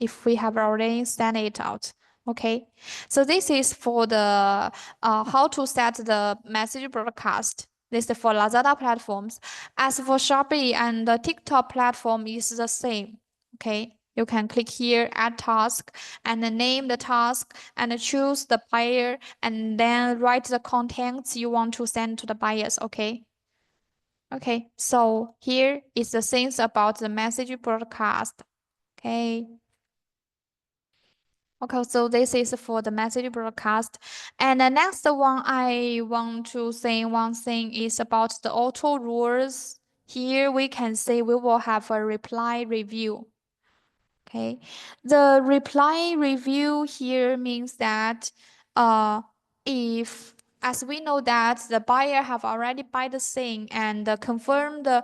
if we have already sent it out. Okay, so this is for the how to set the message broadcast. This is for Lazada platforms. As for Shopee and the TikTok platform is the same. Okay, you can click here, add task, and then name the task and choose the buyer and then write the contents you want to send to the buyers. Okay. Okay, so here is the things about the message broadcast. Okay. Okay, so this is for the message broadcast. And the next one I want to say one thing is about the auto rules. Here we can say we will have a reply review. Okay. The reply review here means that if as we know that the buyer have already buy the thing and confirm the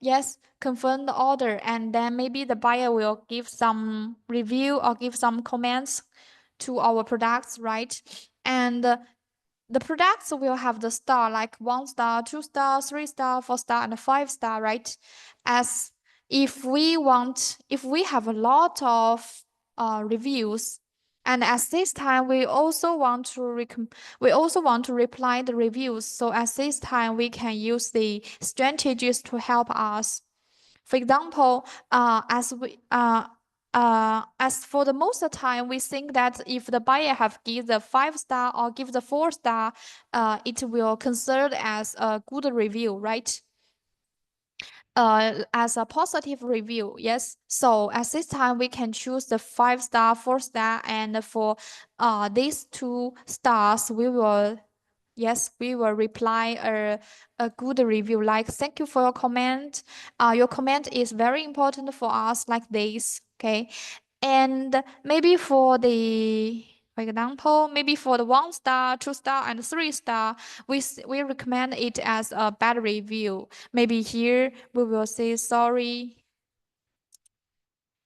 yes, confirm the order, and then maybe the buyer will give some review or give some comments to our products, right? And the products will have the star like 1 star, 2 star, 3 star, 4 star, and 5 star, right? As if we have a lot of reviews, and at this time we also want to reply the reviews. So at this time we can use the strategies to help us. For example, as for the most of the time, we think that if the buyer have give the 5 star or give the 4 star, it will considered as a good review, right? As a positive review, yes. So at this time, we can choose the 5 star, 4 star, and for these 2 stars, we will reply a good review like thank you for your comment. Your comment is very important for us like this. Okay. And maybe for example, maybe for the 1 star, 2 star, and 3 star, we recommend it as a bad review. Maybe here we will say sorry.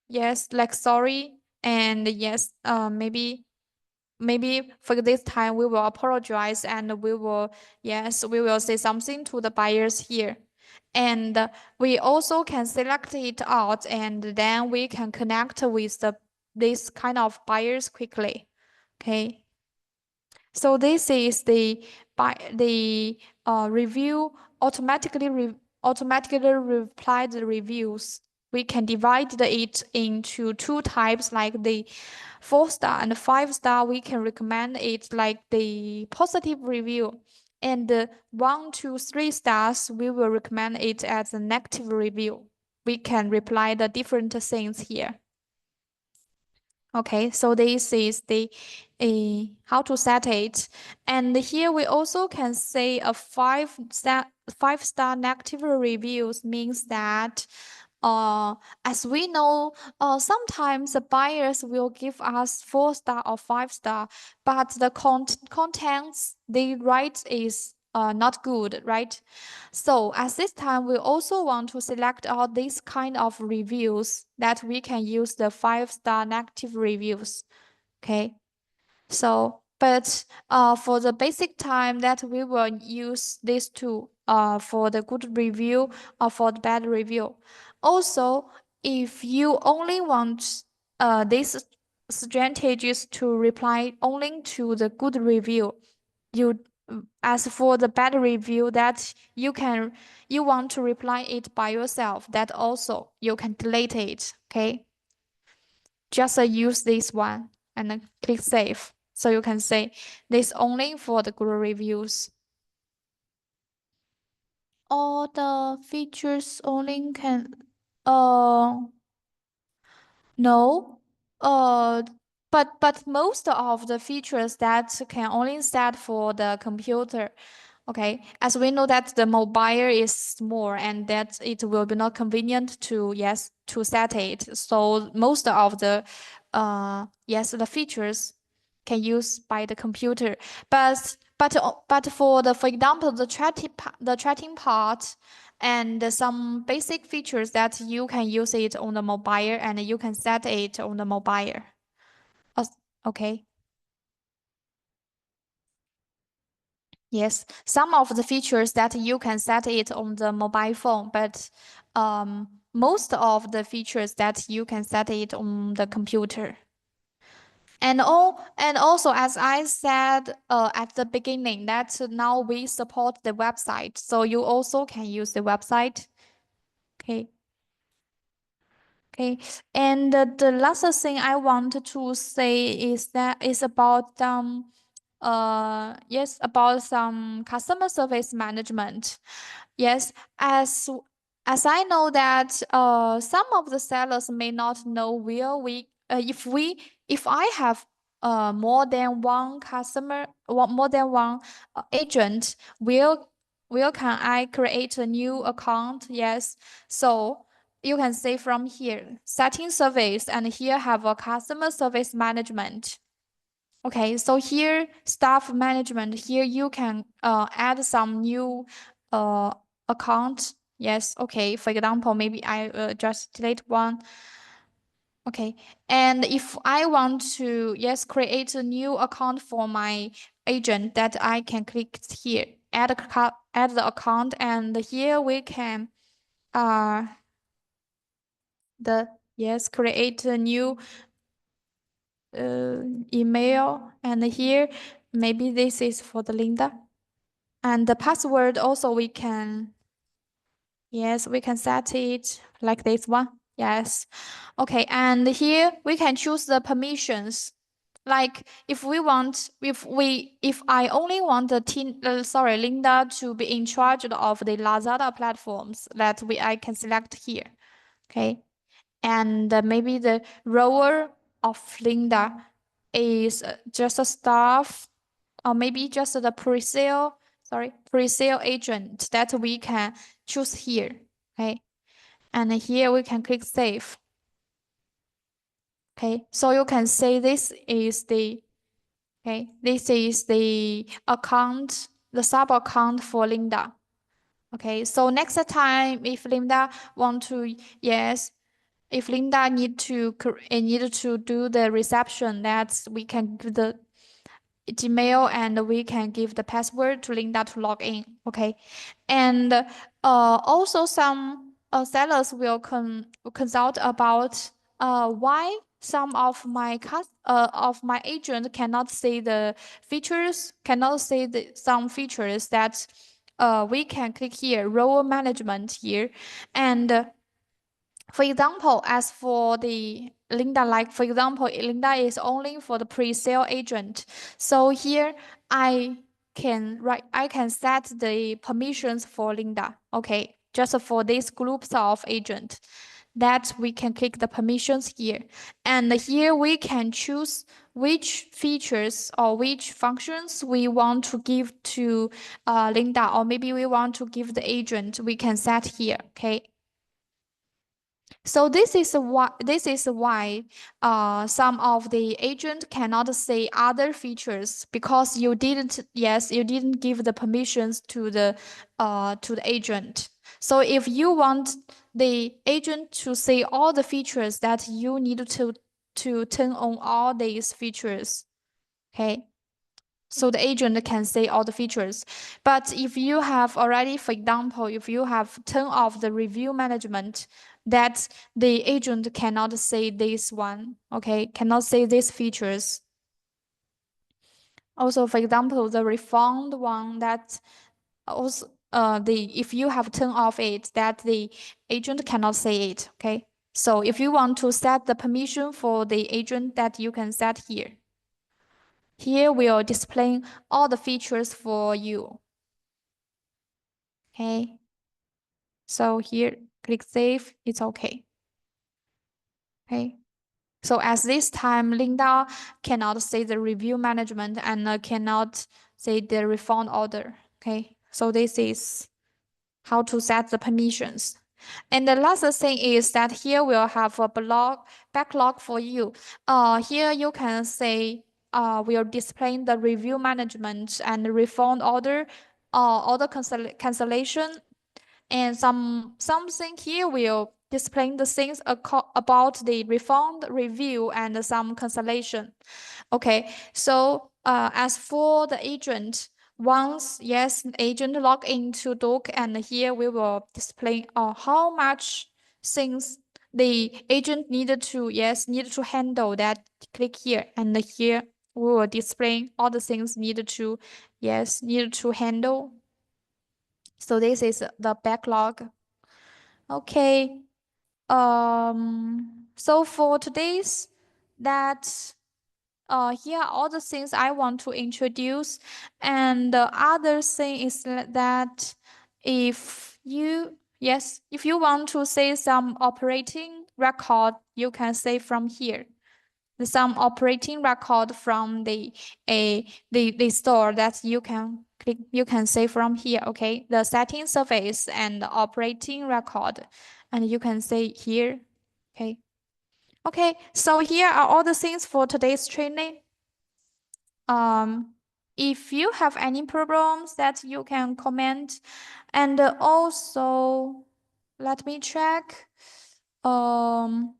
Yes, like sorry. And yes, maybe for this time we will apologize and we will say something to the buyers here. And we also can select it out and then we can connect with this kind of buyers quickly. Okay. So this is the review automatically reply the reviews. We can divide it into 2 types like the 4 star and 5 star. We can recommend it like the positive review. And the 1 to 3 stars, we will recommend it as a negative review. We can reply the different things here. Okay, so this is the how to set it. And here we also can say a 5 star negative reviews means that as we know, sometimes the buyers will give us 4 star or 5 star, but the contents they write is not good, right? So at this time, we also want to select out these kind of reviews that we can use the 5 star negative reviews. Okay. So, but for the basic time that we will use these two for the good review or for the bad review. Also, if you only want these strategies to reply only to the good review, you as for the bad review that you want to reply it by yourself, that also you can delete it. Okay. Just use this one and then click save. So you can say this only for the good reviews. All the features only can, uh, no, uh, but most of the features that can only set for the computer. Okay, as we know that the mobile is small and that it will be not convenient to to set it. So most of the the features can use by the computer. But for example the chatting part and some basic features that you can use it on the mobile and you can set it on the mobile. Uh, Okay. Yes, some of the features that you can set it on the mobile phone, but most of the features that you can set it on the computer. And also, as I said at the beginning, that now we support the website, so you also can use the website. Okay. Okay, and the last thing I want to say is about about some customer service management. Yes, as I know that some of the sellers may not know where if I have more than one customer, more than one agent, where can I create a new account? Yes, so you can say from here, setting service, and here have a customer service management. Okay, so here staff management, here you can add some new uh, account. Yes, okay. For example, maybe I just delete one. Okay, and if I want to, yes, create a new account for my agent, that I can click here, add the account, and here we can, uh, create a new email, and here maybe this is for the Linda, and the password also we can, yes, we can set it like this one. Yes. Okay, and here we can choose the permissions. Like if I only want Linda to be in charge of the Lazada platforms, I can select here. Okay. And maybe the role of Linda is just a staff, or maybe just the pre-sale agent that we can choose here. Okay. And here we can click save. Okay. So you can say this is the account, the sub account for Linda. Okay, so next time if Linda want to, yes, if Linda need to do the reception, that we can give the Gmail and we can give the password to Linda to log in. Okay, and also some sellers will consult about why some of my agent cannot see the features, cannot see some features that we can click here, role management here, and for example, as for the Linda, like for example, Linda is only for the pre-sale agent. So here I can set the permissions for Linda. Okay, just for these groups of agent that we can click the permissions here. And here we can choose which features or which functions we want to give to Linda, or maybe we want to give the agent, we can set here. Okay. So this is why some of the agent cannot say other features because you didn't give the permissions to the agent. So if you want the agent to say all the features, that you need to turn on all these features. Okay. So the agent can say all the features. But if you have already, for example, if you have turned off the review management, that the agent cannot say this one, okay, cannot say these features. Also, for example, the refund one, that also if you have turned off it, that the agent cannot say it, okay. So if you want to set the permission for the agent, that you can set here. Here we are displaying all the features for you. Okay. So here, click save, it's okay. Okay. So at this time, Linda cannot say the review management and cannot say the refund order. Okay. So this is how to set the permissions. And the last thing is that here we'll have a backlog for you. Here you can say we'll display the review management and refund order, order cancellation, and something here will display the things about the refund, review, and some cancellation. Okay, so as for the agent, once yes, the agent log into Duoke, and here we will display how much things the agent needed to handle. That click here, and here we will display all the things needed to handle. So this is the backlog. Okay. So for today's that here are all the things I want to introduce. And the other thing is that if you want to say some operating record, you can say from here. Some operating record from the store that you can click, you can say from here. Okay, the setting surface and the operating record, and you can say here. Okay. Okay, so here are all the things for today's training. If you have any problems, that you can comment, and also let me check. Um,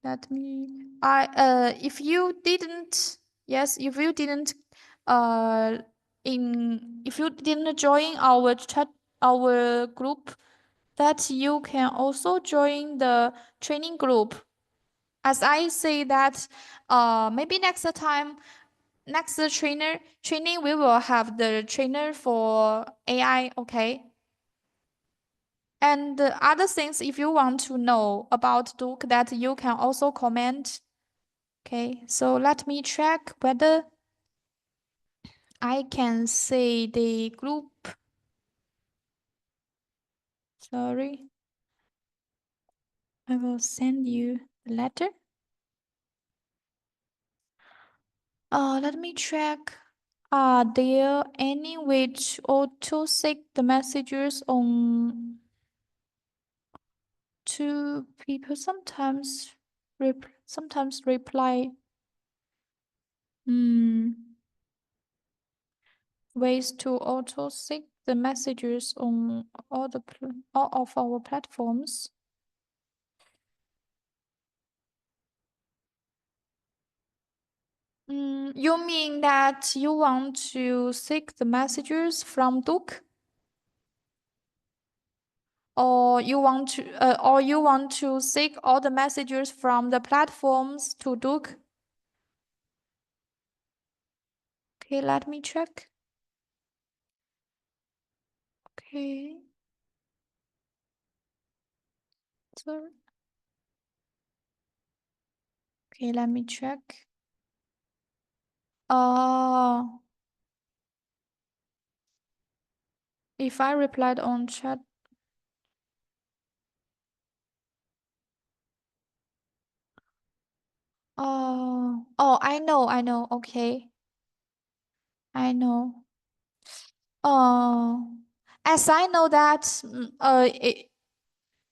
let me, if you didn't, yes, if you didn't join our chat, our group, that you can also join the training group. As I say that, maybe next time, next training, we will have the trainer for AI, okay? And the other things, if you want to know about Duke, that you can also comment. Okay, so let me check whether I can say the group. Sorry, I will send you the letter. Let me check. Are there any way to auto seek the messages on two people? Sometimes reply. Ways to auto seek the messages on all of our platforms. You mean that you want to seek the messages from Duke? Or you want to seek all the messages from the platforms to Duke? Okay, let me check. Okay. Sorry. Okay, let me check. Oh, if I replied on chat. Oh, I know. Okay, I know. Oh, as I know that,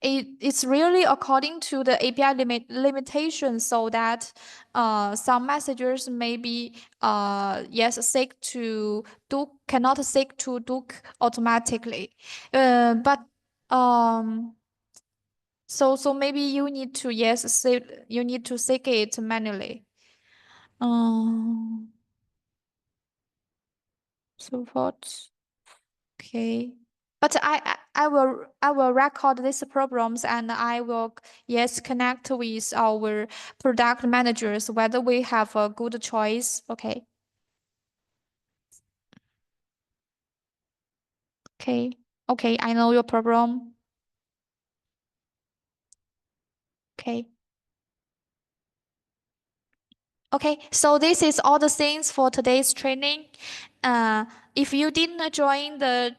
it's really according to the API limitations, so that some messages may be yes seek to Duke, cannot seek to Duke automatically. But so maybe you need to, yes, you need to seek it manually. Um, so what? Okay. But I will record these problems, and I will, yes, connect with our product managers whether we have a good choice. Okay. Okay. Okay, I know your problem. Okay. Okay, so this is all the things for today's training. If you didn't join the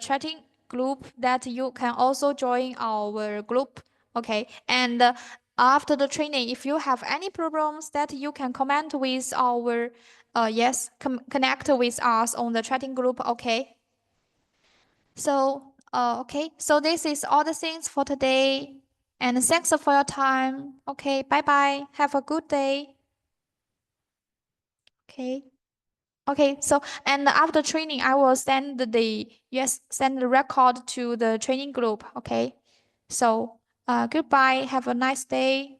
chatting group, that you can also join our group. Okay, and after the training, if you have any problems, that you can comment with our, yes, connect with us on the chatting group. Okay. So, okay, so this is all the things for today, and thanks for your time. Okay, bye bye. Have a good day. Okay. Okay, so and after training, I will send the record to the training group. Okay, so goodbye. Have a nice day.